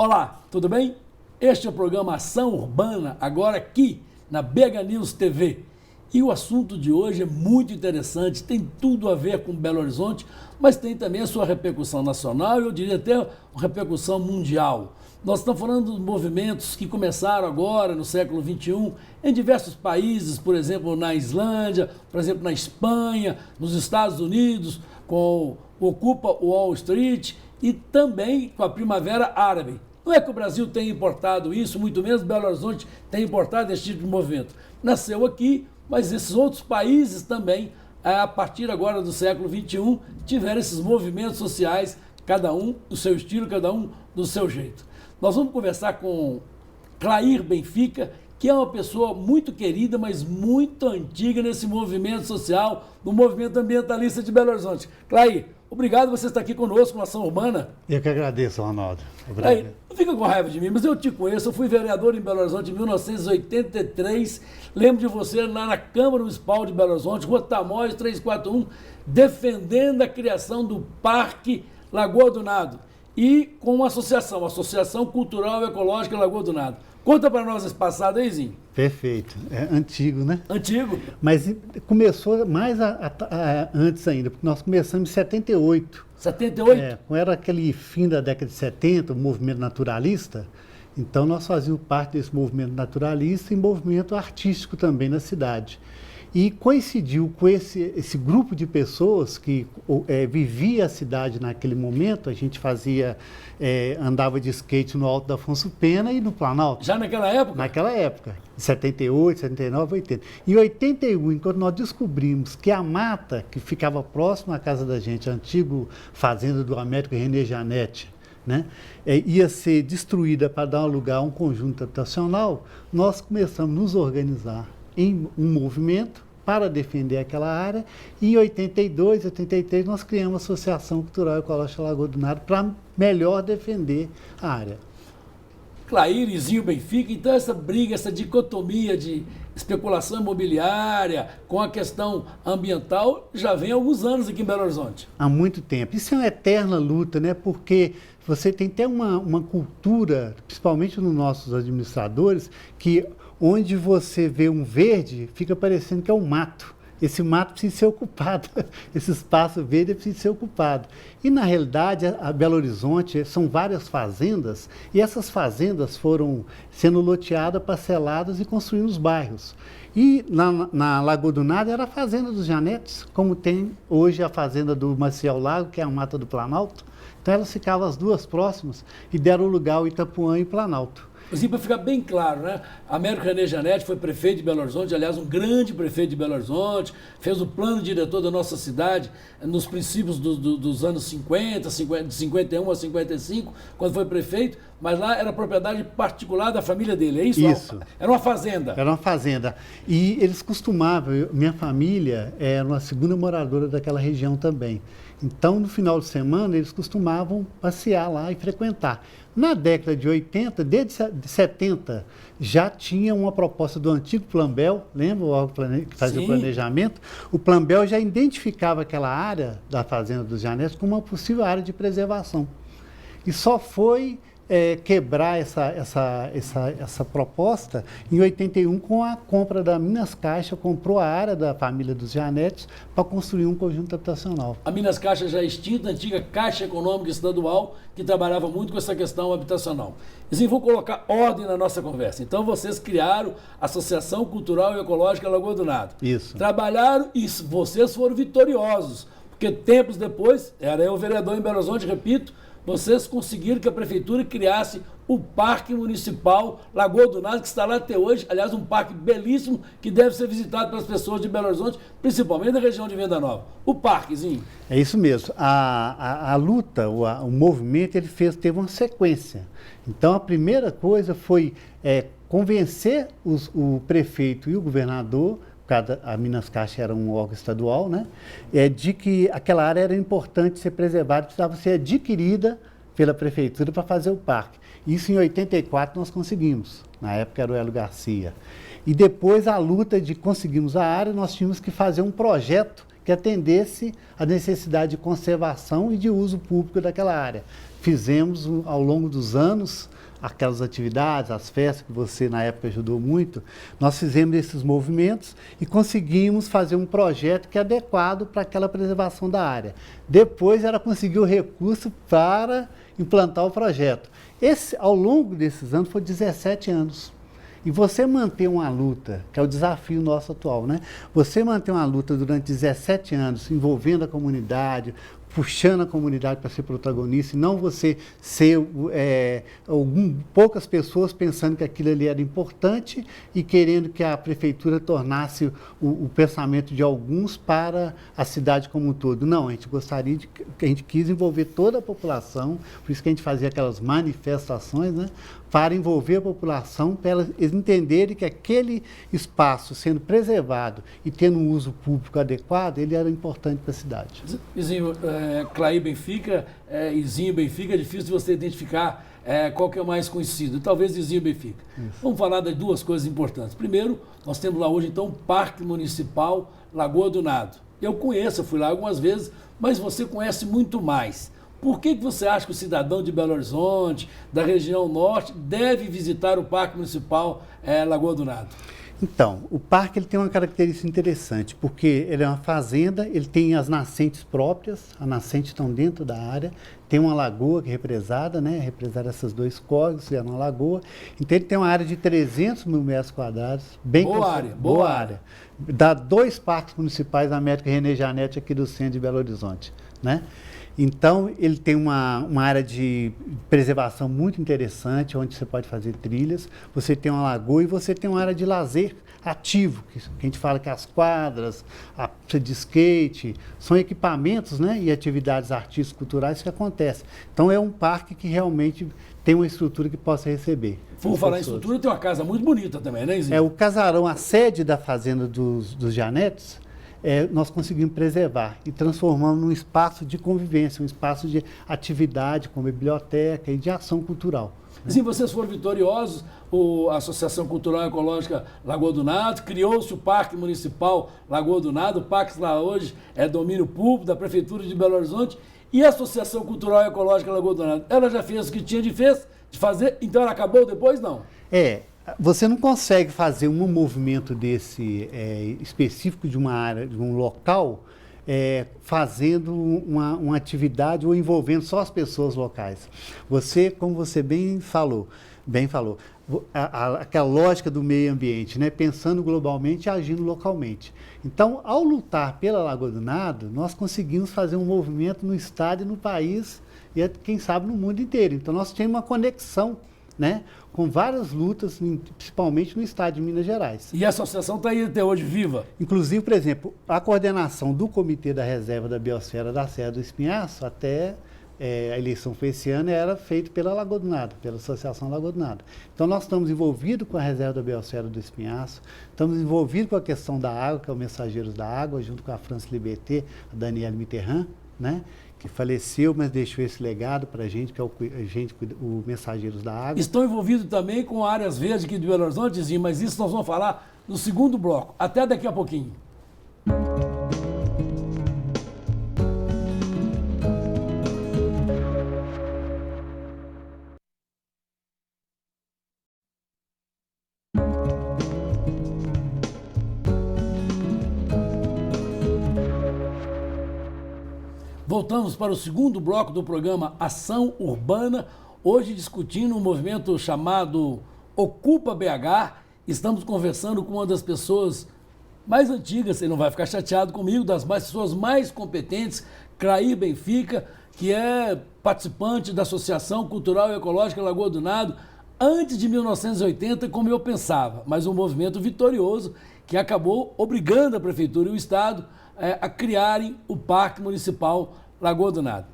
Olá, tudo bem? Este é o programa Ação Urbana, agora aqui na BH News TV. E o assunto de hoje é muito interessante, tem tudo a ver com Belo Horizonte, mas tem também a sua repercussão nacional e eu diria até uma repercussão mundial. Nós estamos falando dos movimentos que começaram agora no século XXI em diversos países, por exemplo, na Islândia, por exemplo, na Espanha, nos Estados Unidos, com o Ocupa Wall Street e também com a Primavera Árabe. Não é que o Brasil tenha importado isso, muito menos Belo Horizonte tem importado esse tipo de movimento. Nasceu aqui, mas esses outros países também, a partir agora do século XXI, tiveram esses movimentos sociais, cada um do seu estilo, cada um do seu jeito. Nós vamos conversar com Clair Benfica, que é uma pessoa muito querida, mas muito antiga nesse movimento social, no movimento ambientalista de Belo Horizonte. Clair, obrigado por você estar aqui conosco na Ação Urbana. Eu que agradeço, Ronaldo. Clair, não fica com raiva de mim, mas eu te conheço, eu fui vereador em Belo Horizonte em 1983, lembro de você lá na Câmara Municipal de Belo Horizonte, Rua Tamóis 341, defendendo a criação do Parque Lagoa do Nado. E com uma associação, Associação Cultural e Ecológica Lagoa do Nado. Conta para nós esse passado aí, Zinho. Perfeito. É antigo, né? Antigo. Mas começou mais antes ainda, porque nós começamos em 78. 78? Era aquele fim da década de 70, o movimento naturalista. Então nós fazíamos parte desse movimento naturalista e movimento artístico também na cidade. E coincidiu com esse grupo de pessoas que vivia a cidade naquele momento. A gente andava de skate no Alto da Afonso Pena e no Planalto. Já naquela época? Naquela época, 78, 79, 80. Em 81, enquanto nós descobrimos que a mata que ficava próxima à casa da gente, a antiga fazenda do Américo René Janete, né, ia ser destruída para dar lugar a um conjunto habitacional, nós começamos a nos organizar em um movimento para defender aquela área, e em 82, 83 nós criamos a Associação Cultural e Ecológica Lagoa do Nado para melhor defender a área. Clair e Zinho Benfica, então essa briga, essa dicotomia de especulação imobiliária com a questão ambiental já vem há alguns anos aqui em Belo Horizonte. Há muito tempo. Isso é uma eterna luta, né? Porque você tem até uma cultura, principalmente nos nossos administradores, que onde você vê um verde, fica parecendo que é um mato. Esse mato precisa ser ocupado, esse espaço verde precisa ser ocupado. E, na realidade, a Belo Horizonte são várias fazendas, e essas fazendas foram sendo loteadas, parceladas e construindo os bairros. E na Lagoa do Nado era a fazenda dos Janetes, como tem hoje a fazenda do Maciel Lago, que é a Mata do Planalto. Então, elas ficavam as duas próximas e deram lugar ao Itapuã e Planalto. Assim, para ficar bem claro, né? Américo René Janete foi prefeito de Belo Horizonte, aliás, um grande prefeito de Belo Horizonte, fez o plano diretor da nossa cidade nos princípios dos anos 50, de 51 a 55, quando foi prefeito, mas lá era propriedade particular da família dele, é isso? Isso. Era uma fazenda. Era uma fazenda. E eles costumavam, minha família era uma segunda moradora daquela região também. Então, no final de semana, eles costumavam passear lá e frequentar. Na década de 80, desde 70, já tinha uma proposta do antigo Plambel, lembra o órgão que fazia o planejamento? O Plambel já identificava aquela área da Fazenda dos Janetes como uma possível área de preservação. E só foi quebrar essa proposta em 81 com a compra da Minas Caixa, comprou a área da família dos Janetes para construir um conjunto habitacional. A Minas Caixa já é extinta, a antiga Caixa Econômica Estadual, que trabalhava muito com essa questão habitacional. Assim, vou colocar ordem na nossa conversa. Então, vocês criaram a Associação Cultural e Ecológica Lagoa do Nado. Isso. Trabalharam e vocês foram vitoriosos, porque tempos depois, era eu vereador em Belo Horizonte, repito, vocês conseguiram que a prefeitura criasse o Parque Municipal Lagoa do Nado, que está lá até hoje, aliás, um parque belíssimo que deve ser visitado pelas pessoas de Belo Horizonte, principalmente da região de Venda Nova. O parquezinho. É isso mesmo. A luta, o movimento, teve uma sequência. Então, a primeira coisa foi convencer o prefeito e o governador, a Minas Caixa era um órgão estadual, né, de que aquela área era importante ser preservada, precisava ser adquirida pela prefeitura para fazer o parque. Isso em 84 nós conseguimos, na época era o Hélio Garcia. E depois a luta de conseguirmos a área, nós tínhamos que fazer um projeto que atendesse à necessidade de conservação e de uso público daquela área. Fizemos, ao longo dos anos, aquelas atividades, as festas que você na época ajudou muito, nós fizemos esses movimentos e conseguimos fazer um projeto que é adequado para aquela preservação da área. Depois ela conseguiu recurso para implantar o projeto. Ao longo desses anos, foram 17 anos. E você manter uma luta, que é o desafio nosso atual, né? Você manter uma luta durante 17 anos, envolvendo a comunidade, puxando a comunidade para ser protagonista, e não você ser poucas pessoas pensando que aquilo ali era importante e querendo que a prefeitura tornasse o pensamento de alguns para a cidade como um todo. Não, a gente quis envolver toda a população, por isso que a gente fazia aquelas manifestações, né, para envolver a população, para elas entenderem que aquele espaço sendo preservado e tendo um uso público adequado, ele era importante para a cidade. Izinho, Clair Benfica, Izinho Benfica, é difícil de você identificar qual que é o mais conhecido, talvez Izinho Benfica. Isso. Vamos falar das duas coisas importantes. Primeiro, nós temos lá hoje, então, o Parque Municipal Lagoa do Nado. Eu conheço, eu fui lá algumas vezes, mas você conhece muito mais. Por que você acha que o cidadão de Belo Horizonte, da região norte, deve visitar o Parque Municipal Lagoa do Nado? Então, o parque ele tem uma característica interessante, porque ele é uma fazenda, ele tem as nascentes próprias, as nascentes estão dentro da área, tem uma lagoa que é represada, né? Represada essas dois córregos, é uma lagoa. Então, ele tem uma área de 300 mil metros quadrados, bem boa área. Dá 2 parques municipais da América René Janete aqui do centro de Belo Horizonte, né? Então, ele tem uma área de preservação muito interessante, onde você pode fazer trilhas, você tem uma lagoa e você tem uma área de lazer ativo, que a gente fala que as quadras, a pista de skate, são equipamentos, né, e atividades artísticas culturais que acontecem. Então, é um parque que realmente tem uma estrutura que possa receber. Vamos falar em estrutura, tem uma casa muito bonita também, né, Izinho? O casarão, a sede da fazenda dos Janetes, nós conseguimos preservar e transformamos num espaço de convivência, um espaço de atividade com biblioteca e de ação cultural. Sim, vocês foram vitoriosos, a Associação Cultural e Ecológica Lagoa do Nado, criou-se o Parque Municipal Lagoa do Nado, o parque lá hoje é domínio público da Prefeitura de Belo Horizonte, e a Associação Cultural e Ecológica Lagoa do Nado, ela já fez o que tinha de fazer, então ela acabou depois, não? Você não consegue fazer um movimento desse específico de uma área, de um local, fazendo uma atividade ou envolvendo só as pessoas locais. Você, como você bem falou, aquela lógica do meio ambiente, né? Pensando globalmente e agindo localmente. Então, ao lutar pela Lagoa do Nado, nós conseguimos fazer um movimento no estado e no país e, quem sabe, no mundo inteiro. Então, nós temos uma conexão, né, com várias lutas, principalmente no estado de Minas Gerais. E a associação está aí até hoje viva? Inclusive, por exemplo, a coordenação do Comitê da Reserva da Biosfera da Serra do Espinhaço, até a eleição foi esse ano, era feita pela Lagoa do Nado, pela Associação Lagoa do Nado. Então, nós estamos envolvidos com a Reserva da Biosfera do Espinhaço, estamos envolvidos com a questão da água, que é o Mensageiros da Água, junto com a France Liberté, a Danielle Mitterrand, né, que faleceu, mas deixou esse legado para a gente, que é o Mensageiros da Água. Estão envolvidos também com áreas verdes aqui de Belo Horizonte, mas isso nós vamos falar no segundo bloco. Até daqui a pouquinho. Voltamos para o segundo bloco do programa Ação Urbana, hoje discutindo um movimento chamado Ocupa BH. Estamos conversando com uma das pessoas mais antigas, você não vai ficar chateado comigo, das pessoas mais competentes, Clair Benfica, que é participante da Associação Cultural e Ecológica Lagoa do Nado, antes de 1980, como eu pensava, mas um movimento vitorioso que acabou obrigando a Prefeitura e o Estado a criarem o Parque Municipal Lagoa do Nado.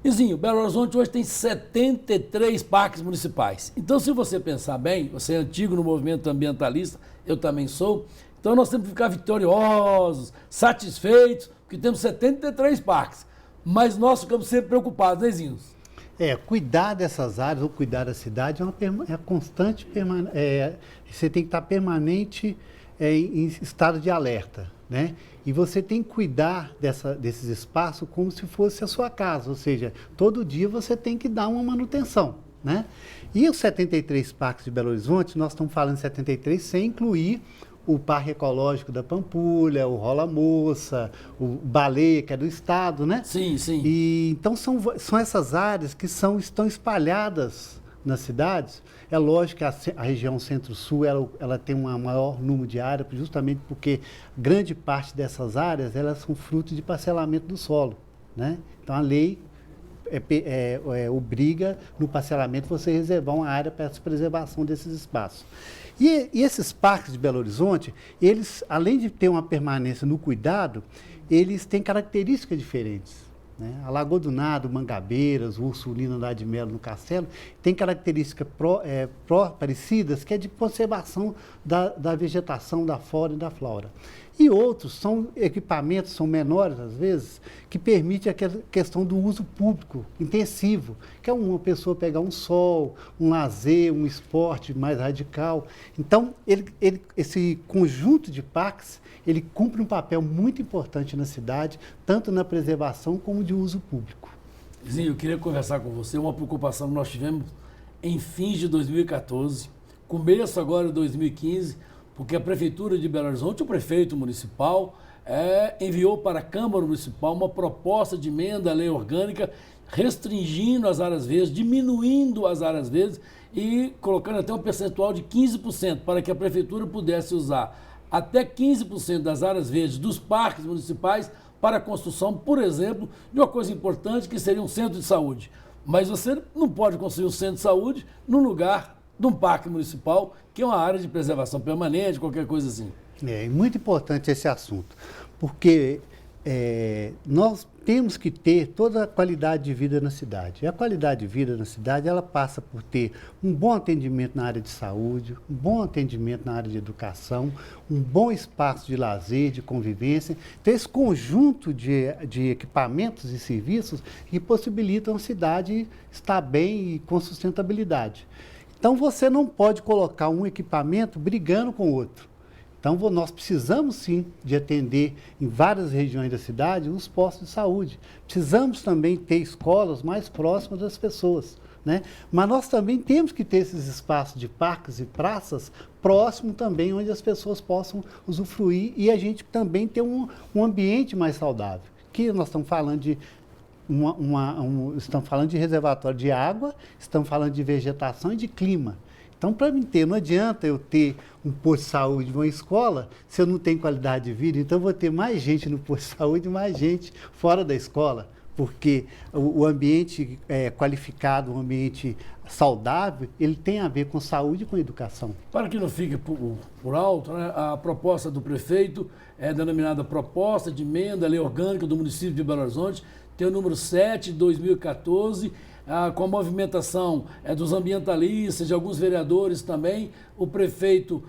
Izinho, Belo Horizonte hoje tem 73 parques municipais. Então, se você pensar bem, você é antigo no movimento ambientalista, eu também sou, então nós temos que ficar vitoriosos, satisfeitos, porque temos 73 parques. Mas nós ficamos sempre preocupados, né, Izinho? Cuidar dessas áreas ou cuidar da cidade é constante, você tem que estar permanente em estado de alerta, né? E você tem que cuidar desses espaços como se fosse a sua casa, ou seja, todo dia você tem que dar uma manutenção, né? E os 73 parques de Belo Horizonte, nós estamos falando de 73 sem incluir o Parque Ecológico da Pampulha, o Rola Moça, o Baleia, que é do estado, né? Sim, sim. E, então são essas áreas que estão espalhadas nas cidades. É lógico que a região Centro-Sul ela tem um maior número de áreas, justamente porque grande parte dessas áreas elas são fruto de parcelamento do solo, né? Então a lei obriga no parcelamento você reservar uma área para a preservação desses espaços. E esses parques de Belo Horizonte, eles, além de ter uma permanência no cuidado, eles têm características diferentes, né? A Lagoa do Nado, Mangabeiras, o Ursulino lá de Melo no Castelo, tem características parecidas, que é de conservação da vegetação, da flora e da flora. E outros são equipamentos, são menores às vezes, que permitem a questão do uso público intensivo, que é uma pessoa pegar um sol, um lazer, um esporte mais radical. Então, esse conjunto de parques, ele cumpre um papel muito importante na cidade, tanto na preservação como de uso público. Zinho, eu queria conversar com você, uma preocupação que nós tivemos em fins de 2014, começo agora de 2015, porque a Prefeitura de Belo Horizonte, o prefeito municipal, enviou para a Câmara Municipal uma proposta de emenda à lei orgânica restringindo as áreas verdes, diminuindo as áreas verdes e colocando até um percentual de 15% para que a Prefeitura pudesse usar até 15% das áreas verdes dos parques municipais para a construção, por exemplo, de uma coisa importante que seria um centro de saúde. Mas você não pode construir um centro de saúde num lugar de um parque municipal, que é uma área de preservação permanente, qualquer coisa assim. É muito importante esse assunto, porque nós temos que ter toda a qualidade de vida na cidade. E a qualidade de vida na cidade, ela passa por ter um bom atendimento na área de saúde, um bom atendimento na área de educação, um bom espaço de lazer, de convivência. Então, esse conjunto de equipamentos e serviços que possibilitam a cidade estar bem e com sustentabilidade. Então, você não pode colocar um equipamento brigando com o outro. Então, nós precisamos, sim, de atender em várias regiões da cidade os postos de saúde. Precisamos também ter escolas mais próximas das pessoas, né? Mas nós também temos que ter esses espaços de parques e praças próximos também, onde as pessoas possam usufruir e a gente também ter um ambiente mais saudável. Que nós estamos falando de estamos falando de reservatório de água, estamos falando de vegetação e de clima. Então, para mim não adianta eu ter um posto de saúde, uma escola, se eu não tenho qualidade de vida. Então, eu vou ter mais gente no posto de saúde e mais gente fora da escola, porque o ambiente qualificado, o ambiente saudável, ele tem a ver com saúde e com educação. Para que não fique por alto, né, a proposta do prefeito é denominada Proposta de Emenda à Lei Orgânica do município de Belo Horizonte, tem o número 7 de 2014, com a movimentação dos ambientalistas, de alguns vereadores também. O prefeito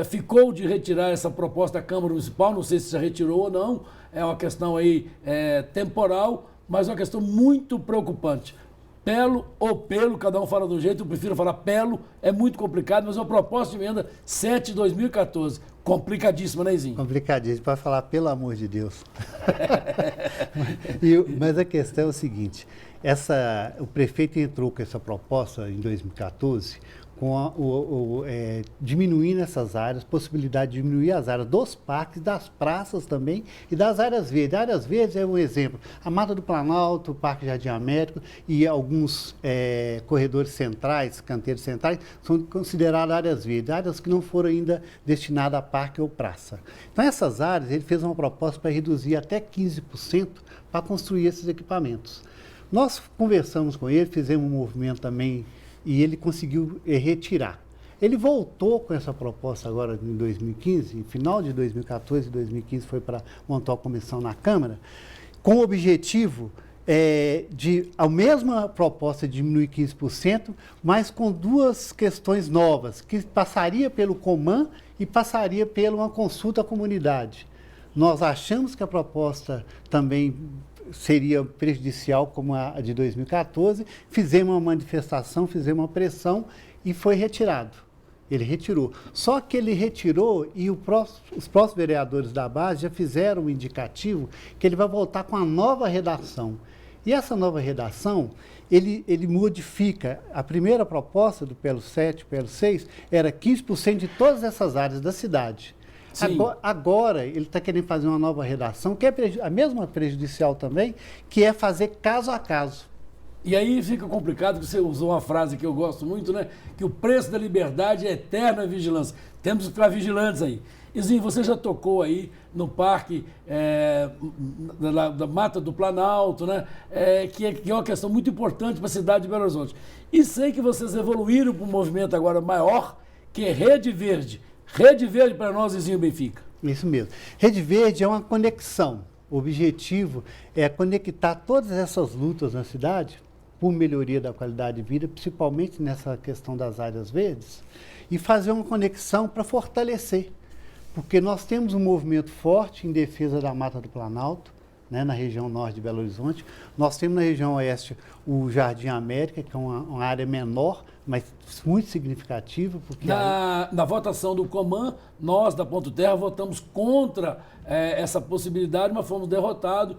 ficou de retirar essa proposta da Câmara Municipal, não sei se já retirou ou não, é uma questão aí temporal, mas é uma questão muito preocupante. Pelo ou pelo, cada um fala de um jeito, eu prefiro falar pelo, é muito complicado, mas é uma proposta de emenda 7 de 2014. Complicadíssima, né, Zinho? Complicadíssima, para falar pelo amor de Deus. Mas a questão é o seguinte, o prefeito entrou com essa proposta em 2014, diminuindo essas áreas, possibilidade de diminuir as áreas dos parques, das praças também e das áreas verdes. Áreas verdes é um exemplo. A Mata do Planalto, o Parque Jardim Américo e alguns corredores centrais, canteiros centrais, são consideradas áreas verdes, áreas que não foram ainda destinadas a parque ou praça. Então, essas áreas, ele fez uma proposta para reduzir até 15% para construir esses equipamentos. Nós conversamos com ele, fizemos um movimento também e ele conseguiu retirar. Ele voltou com essa proposta agora em 2015, em final de 2014 e 2015 foi para montar a comissão na Câmara, com o objetivo de a mesma proposta de diminuir 15%, mas com duas questões novas, que passaria pelo Coman e passaria pela uma consulta à comunidade. Nós achamos que a proposta também seria prejudicial como a de 2014, fizemos uma manifestação, fizemos uma pressão e foi retirado. Ele retirou. Só que ele retirou e os próximos vereadores da base já fizeram um indicativo que ele vai voltar com a nova redação. E essa nova redação, ele modifica. A primeira proposta do PL 7, PL 6, era 15% de todas essas áreas da cidade. Agora ele está querendo fazer uma nova redação, que é a mesma prejudicial também, que é fazer caso a caso. E aí fica complicado, que você usou uma frase que eu gosto muito, né? Que o preço da liberdade é eterna vigilância. Temos que ficar vigilantes aí. Izinho, você já tocou aí no parque da Mata do Planalto, né? Que é uma questão muito importante para a cidade de Belo Horizonte. E sei que vocês evoluíram para um movimento agora maior, que é Rede Verde. Rede Verde para nós, Izinho Benfica. Isso mesmo. Rede Verde é uma conexão. O objetivo é conectar todas essas lutas na cidade por melhoria da qualidade de vida, principalmente nessa questão das áreas verdes, e fazer uma conexão para fortalecer. Porque nós temos um movimento forte em defesa da Mata do Planalto, né, na região norte de Belo Horizonte. Nós temos na região oeste o Jardim América, que é uma área menor, mas muito significativa. Porque na votação do Coman, nós da Ponto Terra votamos contra essa possibilidade, mas fomos derrotados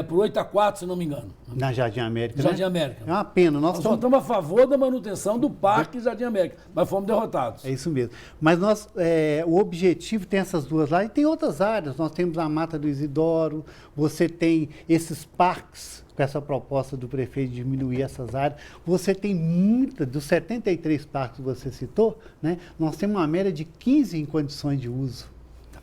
por 8-4, se não me engano. Na Jardim América, Jardim América. É uma pena. Nós votamos a favor da manutenção do Parque Jardim América, mas fomos derrotados. É isso mesmo. Mas o objetivo tem essas duas lá e tem outras áreas. Nós temos a Mata do Isidoro, você tem esses parques, com essa proposta do prefeito de diminuir essas áreas. Você tem dos 73 parques que você citou, né, nós temos uma média de 15 em condições de uso.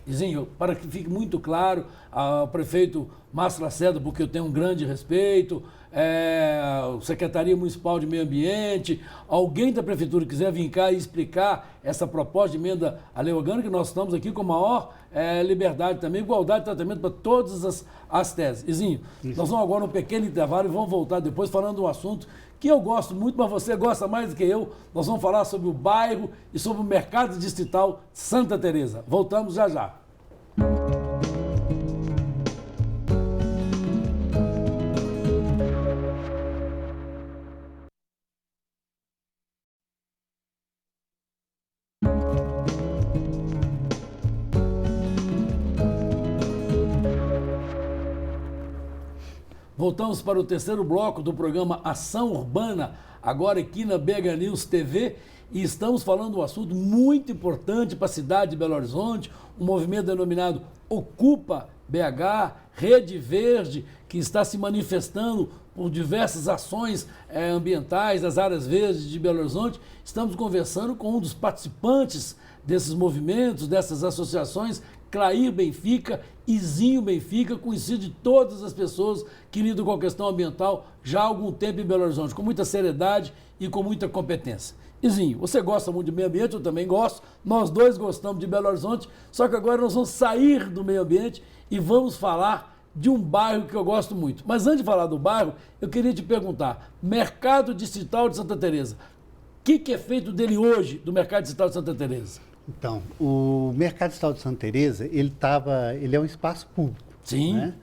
Izinho, para que fique muito claro, o prefeito Márcio Lacerda, porque eu tenho um grande respeito, a Secretaria Municipal de Meio Ambiente, alguém da Prefeitura quiser vir cá e explicar essa proposta de emenda à lei orgânica, nós estamos aqui com maior liberdade também, igualdade de tratamento para todas as teses. Izinho, nós vamos agora um pequeno intervalo e vamos voltar depois falando de um assunto que eu gosto muito, mas você gosta mais do que eu. Nós vamos falar sobre o bairro e sobre o mercado distrital Santa Teresa. Voltamos já já. Voltamos para o terceiro bloco do programa Ação Urbana, agora aqui na BH News TV, e estamos falando de um assunto muito importante para a cidade de Belo Horizonte, um movimento denominado Ocupa BH, Rede Verde, que está se manifestando por diversas ações ambientais das áreas verdes de Belo Horizonte. Estamos conversando com um dos participantes desses movimentos, dessas associações, Clair Benfica, Izinho Benfica, conhecido de todas as pessoas que lidam com a questão ambiental já há algum tempo em Belo Horizonte, com muita seriedade e com muita competência. Izinho, você gosta muito de meio ambiente, eu também gosto, nós dois gostamos de Belo Horizonte, só que agora nós vamos sair do meio ambiente e vamos falar de um bairro que eu gosto muito. Mas antes de falar do bairro, eu queria te perguntar, Mercado Distrital de Santa Teresa, o que é feito dele hoje, do Mercado Distrital de Santa Teresa? Então, o Mercado Distrital de Santa Teresa, ele é um espaço público. Sim. Né?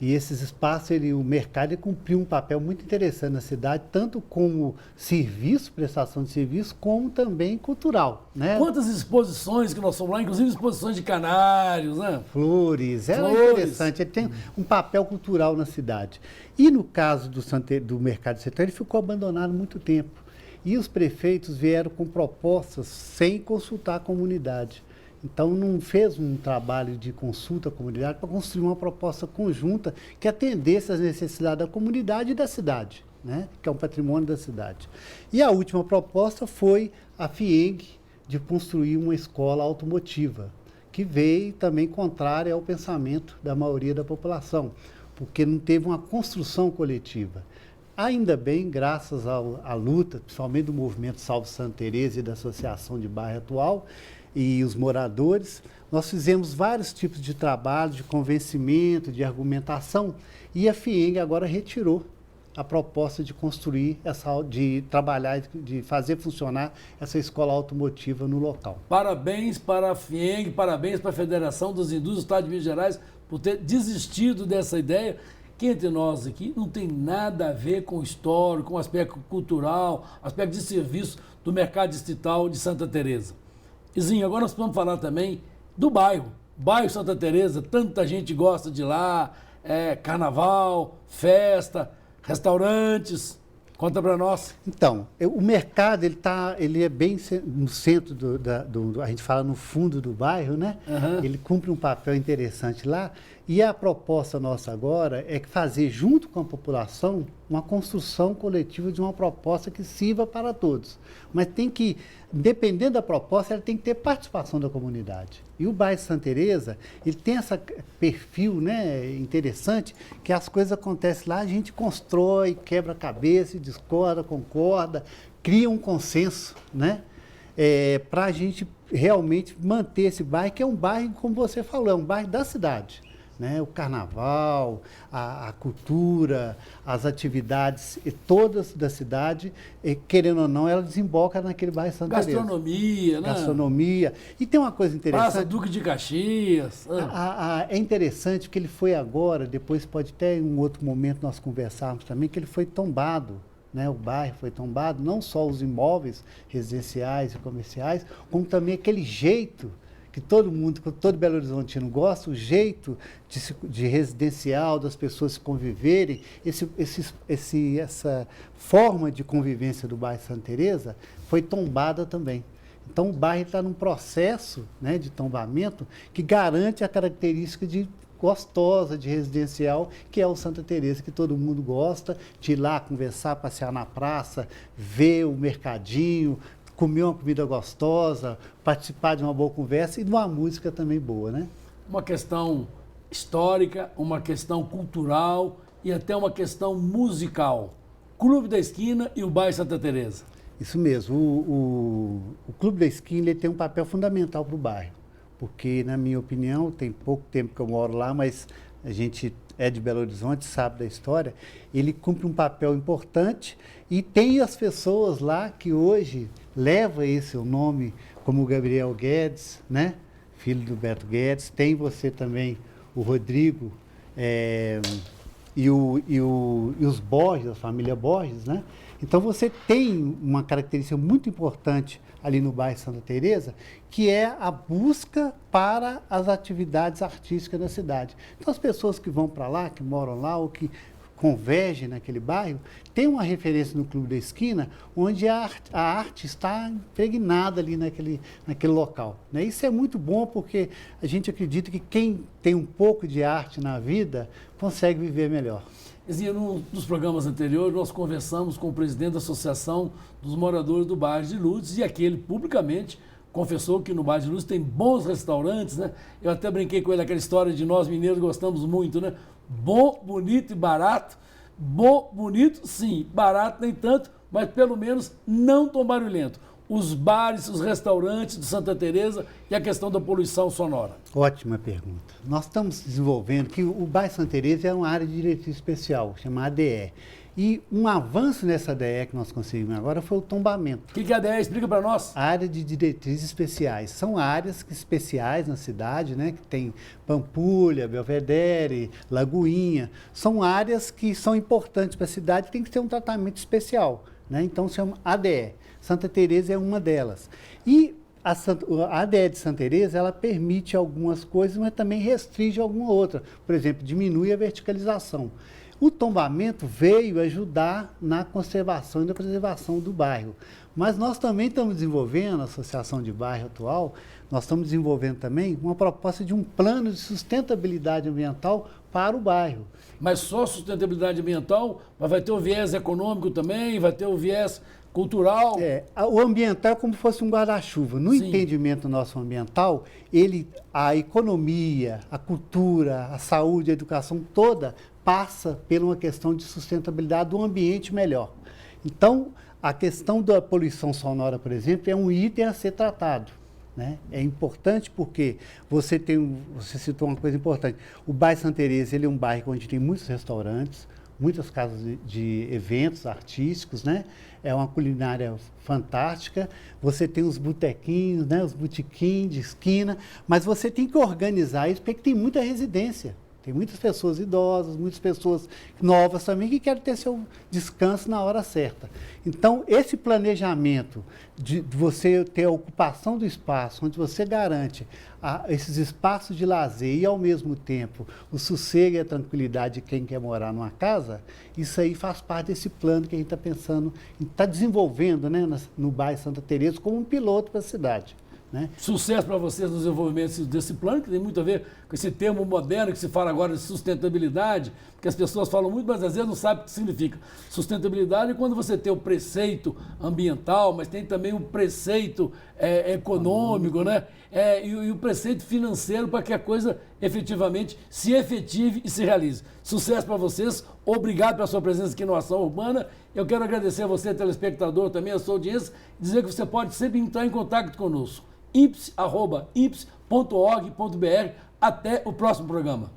E esses espaços, o mercado cumpriu um papel muito interessante na cidade, tanto como serviço, prestação de serviço, como também cultural. Né? Quantas exposições que nós fomos lá, inclusive exposições de canários, né? Flores, era interessante, ele tem um papel cultural na cidade. E no caso do Mercado Distrital, ele ficou abandonado há muito tempo. E os prefeitos vieram com propostas sem consultar a comunidade. Então, não fez um trabalho de consulta à comunidade para construir uma proposta conjunta que atendesse às necessidades da comunidade e da cidade, né? Que é um patrimônio da cidade. E a última proposta foi a FIENG de construir uma escola automotiva, que veio também contrária ao pensamento da maioria da população, porque não teve uma construção coletiva. Ainda bem, graças à luta, principalmente do movimento Salve Santa Teresa e da Associação de Bairro Atual e os moradores, nós fizemos vários tipos de trabalho, de convencimento, de argumentação, e a FIENG agora retirou a proposta de construir, de trabalhar, de fazer funcionar essa escola automotiva no local. Parabéns para a FIENG, parabéns para a Federação das Indústrias do Estado de Minas Gerais por ter desistido dessa ideia, que entre nós aqui não tem nada a ver com o histórico, com o aspecto cultural, aspecto de serviço do Mercado Distrital de Santa Teresa. Izinho, agora nós vamos falar também do bairro. Bairro Santa Teresa, tanta gente gosta de lá, carnaval, festa, restaurantes. Conta para nós. Então, o mercado ele é bem no centro a gente fala no fundo do bairro, né? Uhum. Ele cumpre um papel interessante lá. E a proposta nossa agora é fazer, junto com a população, uma construção coletiva de uma proposta que sirva para todos. Mas tem que, dependendo da proposta, ela tem que ter participação da comunidade. E o bairro Santa Teresa, ele tem esse perfil, né, interessante, que as coisas acontecem lá, a gente constrói, quebra a cabeça, discorda, concorda, cria um consenso, né? Para a gente realmente manter esse bairro, que é um bairro, como você falou, é um bairro da cidade. Né, o carnaval, a cultura, as atividades todas da cidade, querendo ou não, ela desemboca naquele bairro Santa Teresa. Gastronomia, né? Gastronomia. E tem uma coisa interessante. Praça Duque de Caxias. É interessante que ele foi agora, depois pode até em um outro momento nós conversarmos também, que ele foi tombado. Né, o bairro foi tombado, não só os imóveis residenciais e comerciais, como também aquele jeito que todo mundo, todo Belo Horizontino gosta, o jeito de residencial, das pessoas se conviverem, essa forma de convivência do bairro Santa Teresa foi tombada também. Então o bairro está num processo, né, de tombamento que garante a característica de gostosa, de residencial, que é o Santa Teresa, que todo mundo gosta de ir lá conversar, passear na praça, ver o mercadinho, comer uma comida gostosa, participar de uma boa conversa e de uma música também boa, né? Uma questão histórica, uma questão cultural e até uma questão musical. Clube da Esquina e o bairro Santa Teresa. Isso mesmo. O Clube da Esquina ele tem um papel fundamental para o bairro, porque, na minha opinião, tem pouco tempo que eu moro lá, mas a gente é de Belo Horizonte, sabe da história, ele cumpre um papel importante e tem as pessoas lá que hoje levam esse nome, como o Gabriel Guedes, né? Filho do Beto Guedes, tem você também, o Rodrigo, e os Borges, a família Borges, né? Então você tem uma característica muito importante ali no bairro Santa Teresa, que é a busca para as atividades artísticas da cidade. Então as pessoas que vão para lá, que moram lá ou que convergem naquele bairro, tem uma referência no Clube da Esquina, onde a arte está impregnada ali naquele local. Né? Isso é muito bom porque a gente acredita que quem tem um pouco de arte na vida consegue viver melhor. Num dos programas anteriores, nós conversamos com o presidente da Associação dos Moradores do Bairro de Lourdes e aquele publicamente confessou que no bairro de Lourdes tem bons restaurantes, né? Eu até brinquei com ele aquela história de nós mineiros gostamos muito, né? Bom, bonito e barato. Bom, bonito, sim. Barato nem tanto, mas pelo menos não tão barulhento. Os bares, os restaurantes de Santa Teresa e a questão da poluição sonora. Ótima pergunta. Nós estamos desenvolvendo que o bairro Santa Teresa é uma área de diretriz especial, chamada ADE. E um avanço nessa ADE que nós conseguimos agora foi o tombamento. O que é a ADE? Explica para nós. A área de diretrizes especiais. São áreas especiais na cidade, né, que tem Pampulha, Belvedere, Lagoinha. São áreas que são importantes para a cidade e tem que ter um tratamento especial. Né? Então, se chama ADE. Santa Teresa é uma delas. E a ADE de Santa Teresa, ela permite algumas coisas, mas também restringe alguma outra. Por exemplo, diminui a verticalização. O tombamento veio ajudar na conservação e na preservação do bairro. Mas nós também estamos desenvolvendo, a Associação de Bairro atual, nós estamos desenvolvendo também uma proposta de um plano de sustentabilidade ambiental para o bairro. Mas só sustentabilidade ambiental, mas vai ter o viés econômico também, vai ter o viés cultural. O ambiental é como se fosse um guarda-chuva. No Sim. entendimento nosso ambiental, a economia, a cultura, a saúde, a educação toda passa por uma questão de sustentabilidade do ambiente melhor. Então, a questão da poluição sonora, por exemplo, é um item a ser tratado. Né? É importante porque você citou uma coisa importante. O bairro Santa Teresa, ele é um bairro onde tem muitos restaurantes, muitas casas de eventos artísticos, né? É uma culinária fantástica. Você tem os botequinhos, né? Os botequins de esquina, mas você tem que organizar isso porque tem muita residência. Tem muitas pessoas idosas, muitas pessoas novas também que querem ter seu descanso na hora certa. Então, esse planejamento de você ter a ocupação do espaço, onde você garante esses espaços de lazer e, ao mesmo tempo, o sossego e a tranquilidade de quem quer morar numa casa, isso aí faz parte desse plano que a gente está pensando, está desenvolvendo, né, no bairro Santa Teresa como um piloto para a cidade. Né? Sucesso para vocês no desenvolvimento desse plano, que tem muito a ver com esse termo moderno que se fala agora de sustentabilidade, porque as pessoas falam muito, mas às vezes não sabem o que significa. Sustentabilidade é quando você tem o preceito ambiental, mas tem também o preceito econômico, né? E o preceito financeiro para que a coisa efetivamente se efetive e se realize. Sucesso para vocês, obrigado pela sua presença aqui no Ação Urbana. Eu quero agradecer a você, telespectador, também a sua audiência, e dizer que você pode sempre entrar em contato conosco. ips@ips.org.br. Até o próximo programa.